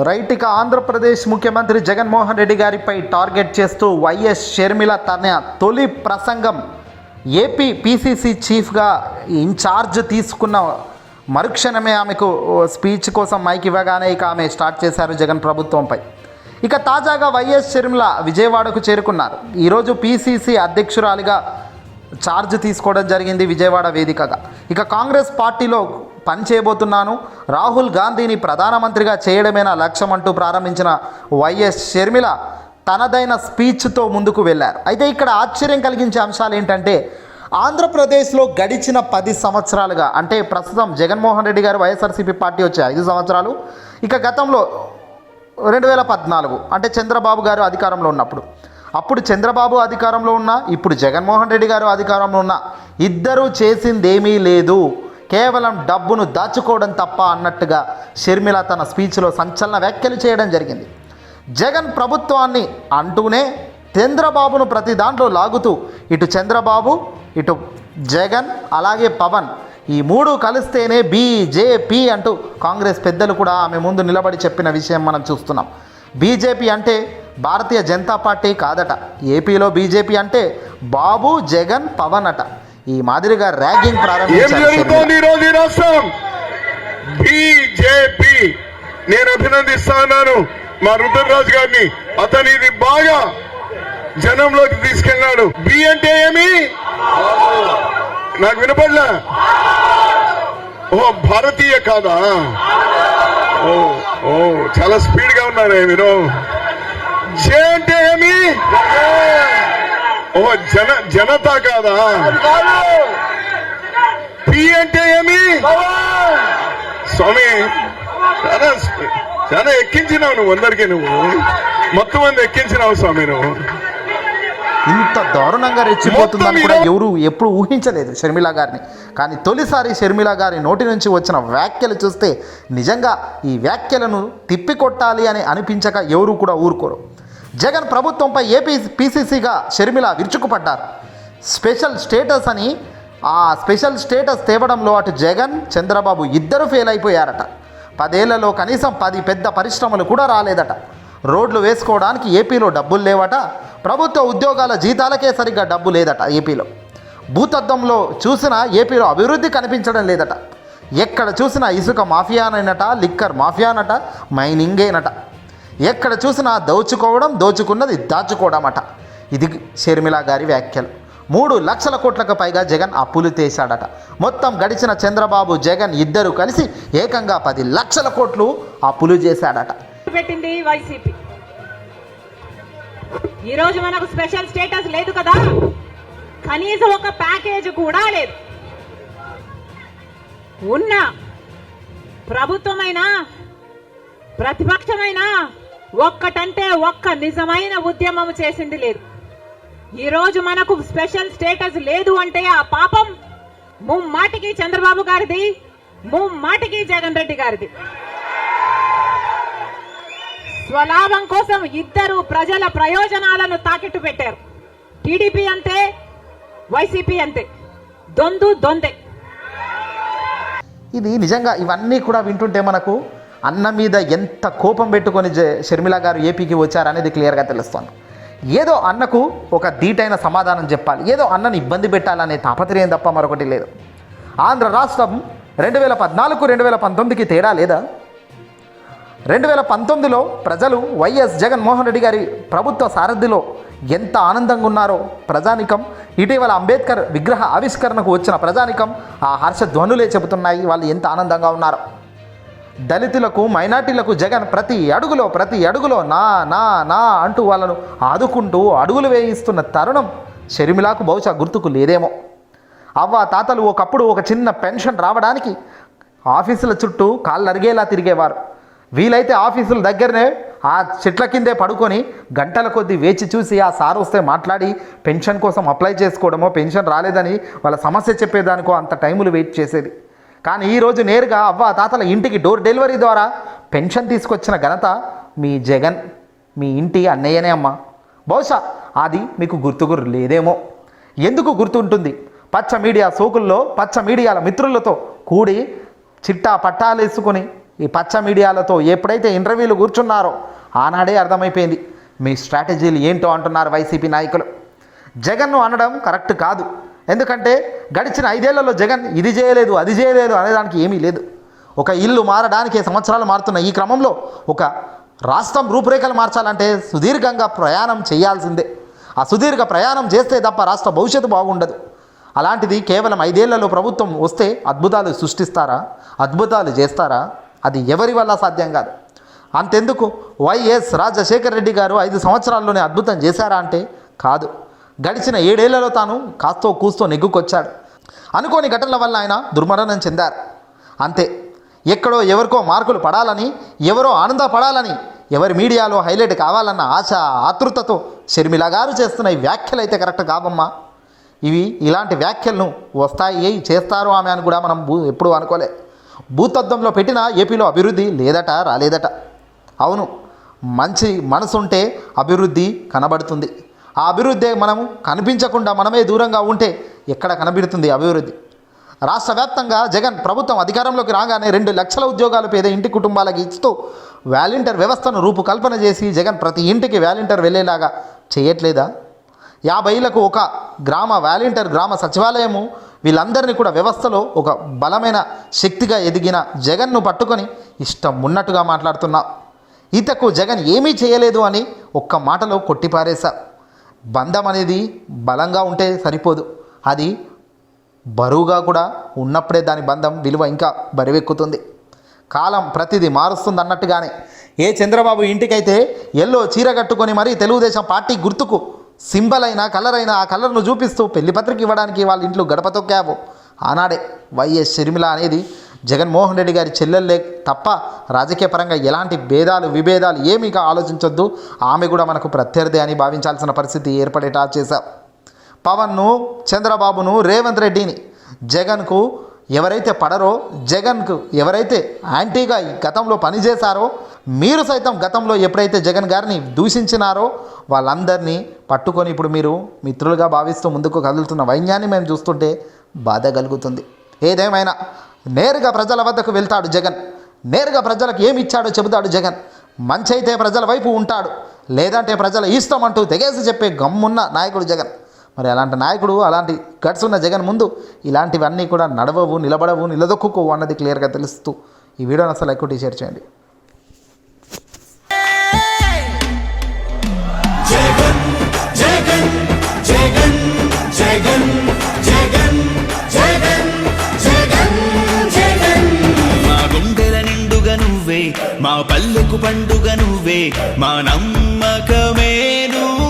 Right. ఇక ఆంధ్రప్రదేశ్ ముఖ్యమంత్రి జగన్మోహన్ రెడ్డి గారిపై టార్గెట్ చేస్తూ వైఎస్ షర్మిల తన తొలి ప్రసంగం ఏపీ పీసీసీ చీఫ్గా ఇన్ఛార్జ్ తీసుకున్న మరుక్షణమే ఆమెకు స్పీచ్ కోసం మైక్ ఇవ్వగానే ఇక ఆమె స్టార్ట్ చేశారు జగన్ ప్రభుత్వంపై. ఇక తాజాగా వైఎస్ షర్మిల విజయవాడకు చేరుకున్నారు. ఈరోజు పీసీసీ అధ్యక్షురాలిగా ఛార్జ్ తీసుకోవడం జరిగింది విజయవాడ వేదికగా. ఇక కాంగ్రెస్ పార్టీలో పనిచేయబోతున్నాను, రాహుల్ గాంధీని ప్రధానమంత్రిగా చేయడమే నా లక్ష్యం అంటూ ప్రారంభించిన వైఎస్ షర్మిల తనదైన స్పీచ్తో ముందుకు వెళ్ళారు. అయితే ఇక్కడ ఆశ్చర్యం కలిగించే అంశాలు ఏంటంటే ఆంధ్రప్రదేశ్లో గడిచిన 10 సంవత్సరాలుగా, అంటే ప్రస్తుతం జగన్మోహన్ రెడ్డి గారు వైఎస్ఆర్సీపీ పార్టీ వచ్చే 5 సంవత్సరాలు, ఇక గతంలో 2014 అంటే చంద్రబాబు గారు అధికారంలో ఉన్నప్పుడు, అప్పుడు చంద్రబాబు అధికారంలో ఉన్నా ఇప్పుడు జగన్మోహన్ రెడ్డి గారు అధికారంలో ఉన్నా ఇద్దరూ చేసిందేమీ లేదు, కేవలం డబ్బును దాచుకోవడం తప్ప అన్నట్టుగా షర్మిల తన స్పీచ్లో సంచలన వ్యాఖ్యలు చేయడం జరిగింది. జగన్ ప్రభుత్వాన్ని అంటూనే చంద్రబాబును ప్రతి దాంట్లో లాగుతూ ఇటు చంద్రబాబు, ఇటు జగన్, అలాగే పవన్ ఈ మూడు కలిస్తేనే బీజేపీ అంటూ కాంగ్రెస్ పెద్దలు కూడా ఆమె ముందు నిలబడి చెప్పిన విషయం మనం చూస్తున్నాం. బీజేపీ అంటే భారతీయ జనతా పార్టీ కాదట, ఏపీలో బీజేపీ అంటే బాబు, జగన్, పవన్ అట. ఈ మాదిరిగా ర్యాగింగ్ ప్రారంభించారు. నేను అభినందిస్తున్నాను మా రుద్రరాజు గారిని, అతను ఇది బాగా జనంలోకి తీసుకెళ్ళాడు. బి అంటే ఏమి నాకు వినపడలే. ఓ భారతీయ కాదా? ఓ ఓ చాలా స్పీడ్ గా ఉన్నారే మీరు. జే అంటే ఏమి? ఓ జనతా కాదా? పి అంటే ఏమి? స్వామి చాలా ఎక్కించినావు నువ్వు, అందరికీ నువ్వు మొత్తం మంది ఎక్కించినావు స్వామి. నువ్వు ఇంత దారుణంగా రెచ్చిపోతుందని కూడా ఎవరు ఎప్పుడు ఊహించలేదు షర్మిల గారిని. కానీ తొలిసారి షర్మిల గారి నోటి నుంచి వచ్చిన వ్యాఖ్యలు చూస్తే నిజంగా ఈ వ్యాఖ్యలను తిప్పికొట్టాలి అని అనిపించక ఎవరు కూడా ఊరుకోరు. జగన్ ప్రభుత్వంపై ఏపీ పీసీసీగా షర్మిల విరుచుకుపడ్డారు. స్పెషల్ స్టేటస్ అని, ఆ స్పెషల్ స్టేటస్ తేవడంలో అటు జగన్, చంద్రబాబు ఇద్దరు ఫెయిల్ అయిపోయారట. 10 ఏళ్లలో కనీసం 10 పెద్ద పరిశ్రమలు కూడా రాలేదట. రోడ్లు వేసుకోవడానికి ఏపీలో డబ్బులు లేవట. ప్రభుత్వ ఉద్యోగాల జీతాలకే సరిగ్గా డబ్బు లేదట ఏపీలో. భూతద్దంలో చూసినా ఏపీలో అభివృద్ధి కనిపించడం లేదట. ఎక్కడ చూసినా ఇసుక మాఫియానట, లిక్కర్ మాఫియానట, మైనింగేనట. ఎక్కడ చూసినా దోచుకోవడం, దోచుకున్నది దాచుకోవడం అట. ఇది షర్మిల గారి వ్యాఖ్యలు. 3 లక్షల కోట్లకు పైగా జగన్ అప్పులు తీశాడట. మొత్తం గడిచిన చంద్రబాబు, జగన్ ఇద్దరు కలిసి ఏకంగా 10 లక్షల కోట్లు అప్పులు చేశాడట. పెట్టింది వైసీపీ. ఈరోజు మనకు స్పెషల్ స్టేటస్ లేదు కదా, కనీసం ఒక ప్యాకేజ్ కూడా లేదు. ఉన్న ప్రభుత్వమైనా ప్రతిపక్షమైనా ఒక్కటంటే ఒక్క నిజమైన ఉద్యమం చేసింది లేదు. ఈరోజు మనకు స్పెషల్ స్టేటస్ లేదు అంటే ఆ పాపం ముమ్మాటికి చంద్రబాబు గారిది, ముమ్మాటికి జగన్ రెడ్డి గారిది. స్వలాభం కోసం ఇద్దరు ప్రజల ప్రయోజనాలను తాకిట్టు పెట్టారు. టీడీపీ అంతే, వైసీపీ అంతే, దొందే. ఇది నిజంగా ఇవన్నీ కూడా వింటుంటే మనకు అన్న మీద ఎంత కోపం పెట్టుకొని షర్మిల గారు ఏపీకి వచ్చారనేది క్లియర్గా తెలుస్తోంది. ఏదో అన్నకు ఒక ధీటైన సమాధానం చెప్పాలి, ఏదో అన్నని ఇబ్బంది పెట్టాలనే తాపత్రయం తప్ప మరొకటి లేదు. ఆంధ్ర రాష్ట్రం 2014, 2019కి తేడా లేదా? 2019లో ప్రజలు వైఎస్ జగన్మోహన్ రెడ్డి గారి ప్రభుత్వ సారథిలో ఎంత ఆనందంగా ఉన్నారో ప్రజానికం, ఇటీవల అంబేద్కర్ విగ్రహ ఆవిష్కరణకు వచ్చిన ప్రజానికం ఆ హర్ష ధ్వనులే చెబుతున్నాయి వాళ్ళు ఎంత ఆనందంగా ఉన్నారో. దళితులకు, మైనార్టీలకు జగన్ ప్రతి అడుగులో నా నా నా అంటూ వాళ్ళను ఆదుకుంటూ అడుగులు వేయిస్తున్న తరుణం షర్మిలకు బహుశా గుర్తుకు లేదేమో. అవ్వ తాతలు ఒకప్పుడు ఒక చిన్న పెన్షన్ రావడానికి ఆఫీసుల చుట్టూ కాళ్ళు అరిగేలా తిరిగేవారు. వీలైతే ఆఫీసుల దగ్గరనే ఆ చెట్ల కిందే పడుకొని గంటల కొద్దీ వేచి చూసి ఆ సార్ వస్తే మాట్లాడి పెన్షన్ కోసం అప్లై చేసుకోవడమో, పెన్షన్ రాలేదని వాళ్ళ సమస్య చెప్పేదానికో అంత టైములు వెయిట్ చేసేది. కానీ ఈరోజు నేరుగా అవ్వ తాతల ఇంటికి డోర్ డెలివరీ ద్వారా పెన్షన్ తీసుకొచ్చిన ఘనత మీ జగన్, మీ ఇంటి అన్నయ్యనే అమ్మ. బహుశా అది మీకు గుర్తుకు లేదేమో. ఎందుకు గుర్తుంటుంది? పచ్చ మీడియా సోకుల్లో, పచ్చ మీడియాల మిత్రులతో కూడి చిట్టా పట్టాలేసుకొని ఈ పచ్చ మీడియాలతో ఎప్పుడైతే ఇంటర్వ్యూలు కూర్చున్నారో ఆనాడే అర్థమైపోయింది మీ స్ట్రాటజీలు ఏంటో అంటున్నారు వైసీపీ నాయకులు. జగన్ను అనడం కరెక్ట్ కాదు. ఎందుకంటే గడిచిన 5 ఏళ్లలో జగన్ ఇది చేయలేదు అది చేయలేదు అనేదానికి ఏమీ లేదు. ఒక ఇల్లు మారడానికి సంవత్సరాలు మారుతున్న ఈ క్రమంలో ఒక రాష్ట్రం రూపురేఖలు మార్చాలంటే సుదీర్ఘంగా ప్రయాణం చేయాల్సిందే. ఆ సుదీర్ఘ ప్రయాణం చేస్తే తప్ప రాష్ట్ర భవిష్యత్తు బాగుండదు. అలాంటిది కేవలం 5 ఏళ్లలో ప్రభుత్వం వస్తే అద్భుతాలు సృష్టిస్తారా, అద్భుతాలు చేస్తారా? అది ఎవరి వల్ల సాధ్యం కాదు. అంతెందుకు వైఎస్ రాజశేఖర రెడ్డి గారు 5 సంవత్సరాల్లోనే అద్భుతం చేశారా అంటే కాదు. గడిచిన 7 ఏళ్లలో తాను కాస్తో కూస్తో నెగ్గుకొచ్చాడు. అనుకోని ఘటనల వల్ల ఆయన దుర్మరణం చెందారు. అంతే. ఎక్కడో ఎవరికో మార్కులు పడాలని, ఎవరో ఆనందపడాలని, ఎవరి మీడియాలో హైలైట్ కావాలన్న ఆశ ఆతృతతో షర్మిల గారు చేస్తున్న ఈ వ్యాఖ్యలు అయితే కరెక్ట్ కావమ్మా. ఇలాంటి వ్యాఖ్యలను వస్తాయి చేస్తారు ఆమె అని కూడా మనం ఎప్పుడూ అనుకోలే. భూతత్వంలో పెట్టిన ఏపీలో అభివృద్ధి లేదట, రాలేదట. అవును, మంచి మనసుంటే అభివృద్ధి కనబడుతుంది. ఆ అభివృద్ధి మనము కనిపించకుండా మనమే దూరంగా ఉంటే ఎక్కడ కనబడుతుంది అభివృద్ధి? రాష్ట్ర వ్యాప్తంగా జగన్ ప్రభుత్వం అధికారంలోకి రాగానే 2 లక్షల ఉద్యోగాలు పేద ఇంటి కుటుంబాలకు ఇస్తూ వాలంటీర్ వ్యవస్థను రూపకల్పన చేసి జగన్ ప్రతి ఇంటికి వాలంటీర్ వెళ్ళేలాగా చేయట్లేదా? 50 ఏళ్లకు ఒక గ్రామ వాలంటీర్, గ్రామ సచివాలయము, వీళ్ళందరినీ కూడా వ్యవస్థలో ఒక బలమైన శక్తిగా ఎదిగిన జగన్ను పట్టుకొని ఇష్టం ఉన్నట్టుగా మాట్లాడుతున్నా. ఈతకు జగన్ ఏమీ చేయలేదు అని ఒక్క మాటలో కొట్టిపారేశా. బంధం అనేది బలంగా ఉంటే సరిపోదు, అది బరువుగా కూడా ఉన్నప్పుడే దాని బంధం విలువ ఇంకా బరువెక్కుతుంది. కాలం ప్రతిదీ మారుస్తుంది అన్నట్టుగానే ఏ చంద్రబాబు ఇంటికైతే ఎల్లో చీర కట్టుకొని మరీ తెలుగుదేశం పార్టీ గుర్తుకు సింబల్ అయినా కలర్ అయినా ఆ కలర్ను చూపిస్తూ పెళ్లి పత్రిక ఇవ్వడానికి వాళ్ళ ఇంట్లో గడప తొక్కావు. ఆనాడే వైఎస్ షర్మిల అనేది జగన్మోహన్ రెడ్డి గారి చెల్లెల్లే తప్ప రాజకీయ పరంగా ఎలాంటి భేదాలు విభేదాలు ఏమీ ఆలోచించొద్దు. ఆమె కూడా మనకు ప్రత్యర్థి అని భావించాల్సిన పరిస్థితి ఏర్పడేటా చేశాం. పవన్ను, చంద్రబాబును, రేవంత్ రెడ్డిని జగన్కు ఎవరైతే పడరో, జగన్కు ఎవరైతే యాంటీగా గతంలో పనిచేశారో, మీరు సైతం గతంలో ఎప్పుడైతే జగన్ గారిని దూషించినారో వాళ్ళందరినీ పట్టుకొని ఇప్పుడు మీరు మిత్రులుగా భావిస్తూ ముందుకు కదులుతున్న వైన్యాన్ని మేము చూస్తుంటే బాధ కలుగుతుంది. ఏదేమైనా నేరుగా ప్రజల వద్దకు వెళ్తాడు జగన్. నేరుగా ప్రజలకు ఏమి ఇచ్చాడో చెబుతాడు జగన్. మంచి అయితే ప్రజల వైపు ఉంటాడు, లేదంటే ప్రజల ఇష్టం అంటూ తెగేసి చెప్పే గమ్మున్న నాయకుడు జగన్. మరి అలాంటి నాయకుడు, అలాంటి గట్స్ ఉన్న జగన్ ముందు ఇలాంటివన్నీ కూడా నడవవు, నిలబడవు, నిలదొక్కుకోవు అన్నది క్లియర్గా తెలుస్తూ ఈ వీడియోని అసలు ఎక్కువ షేర్ చేయండి. జగన్ జగన్ జగన్ జగన్ జగన్ జగన్ జగన్ జగన్ మా గుండెల నిండుగా నువ్వే, మా పల్లెకు పండుగ నువ్వే, మా నమ్మకమే నువ్వు.